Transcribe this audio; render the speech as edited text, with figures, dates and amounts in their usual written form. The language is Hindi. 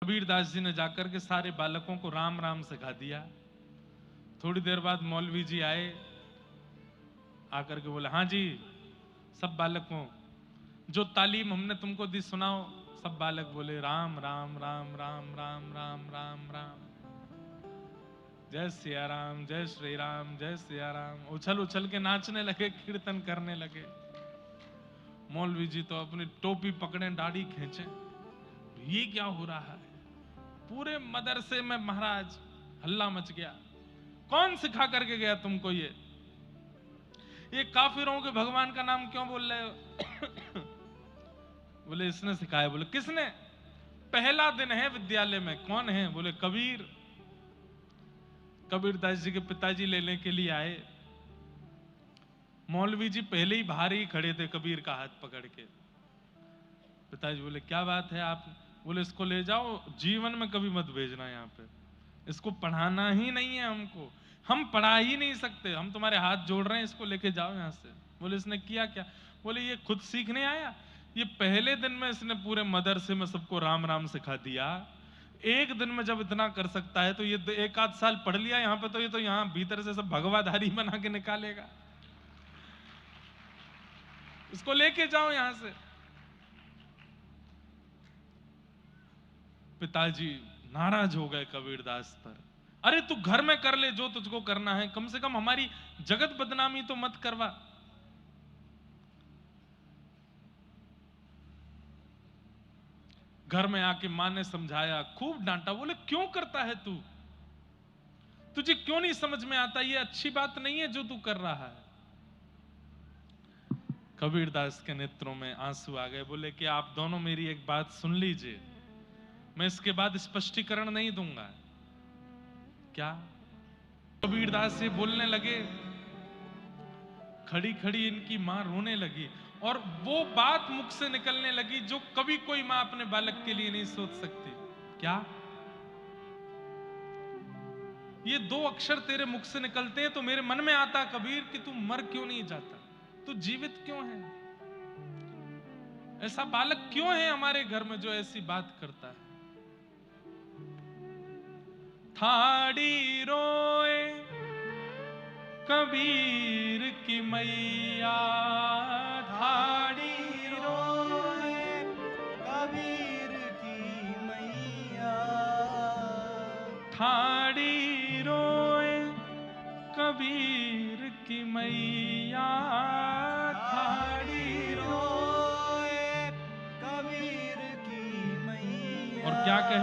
कबीरदास जी ने जाकर के सारे बालकों को राम राम सिखा दिया। थोड़ी देर बाद मौलवी जी आए, आकर के बोले, हाँ जी सब बालकों, जो तालीम हमने तुमको दी सुनाओ। सब बालक बोले, राम राम राम राम राम राम राम राम, जय सिया राम, जय श्री राम, जय सिया राम। उछल उछल के नाचने लगे, कीर्तन करने लगे। मौलवी जी तो अपनी टोपी पकड़े, दाढ़ी खींचे, ये क्या हो रहा है? पूरे मदरसे में महाराज हल्ला मच गया। कौन सिखा करके गया तुमको ये काफिरों के भगवान का नाम क्यों बोल रहे हो? बोले इसने सिखाया। बोले किसने? पहला दिन है विद्यालय में। कौन है? बोले कबीर। कबीरदास जी के पिताजी लेने के लिए आए। मौलवी जी पहले ही बाहर ही खड़े थे कबीर का हाथ पकड़ के। पिताजी बोले क्या बात है आप? बोले इसको ले जाओ, जीवन में कभी मत भेजना यहाँ पे, इसको पढ़ाना ही नहीं है हमको, हम पढ़ा ही नहीं सकते, हम तुम्हारे हाथ जोड़ रहे हैं, इसको लेके जाओ यहाँ से। बोले इसने किया क्या? बोले ये खुद सीखने आया, ये पहले दिन में इसने पूरे मदरसे में सबको राम राम सिखा दिया। एक दिन में जब इतना कर सकता है तो ये एक आध साल पढ़ लिया यहाँ पे, तो ये तो यहाँ भीतर से सब भगवाधारी बना के निकालेगा। इसको लेके जाओ यहां से। पिताजी नाराज हो गए कबीरदास पर। अरे तू घर में कर ले जो तुझको करना है, कम से कम हमारी जगत बदनामी तो मत करवा। घर में आके मां ने समझाया, खूब डांटा। बोले क्यों करता है तू? तुझे क्यों नहीं समझ में आता? ये अच्छी बात नहीं है जो तू कर रहा है। कबीरदास के नेत्रों में आंसू आ गए। बोले कि आप दोनों मेरी एक बात सुन लीजिए, मैं इसके बाद स्पष्टीकरण नहीं दूंगा। क्या? कबीरदास से बोलने लगे। खड़ी खड़ी इनकी मां रोने लगी और वो बात मुख से निकलने लगी जो कभी कोई मां अपने बालक के लिए नहीं सोच सकती। क्या? ये दो अक्षर तेरे मुख से निकलते हैं तो मेरे मन में आता कबीर कि तू मर क्यों नहीं जाता, तू जीवित क्यों है? ऐसा बालक क्यों है हमारे घर में जो ऐसी बात करता है? थाड़ी रोए कबीर की मैया, थाड़ी रोए कबीर की मैया, थाड़ी रोए कबीर की मैया, थाड़ी रोए कबीर की मैया। और क्या कहे?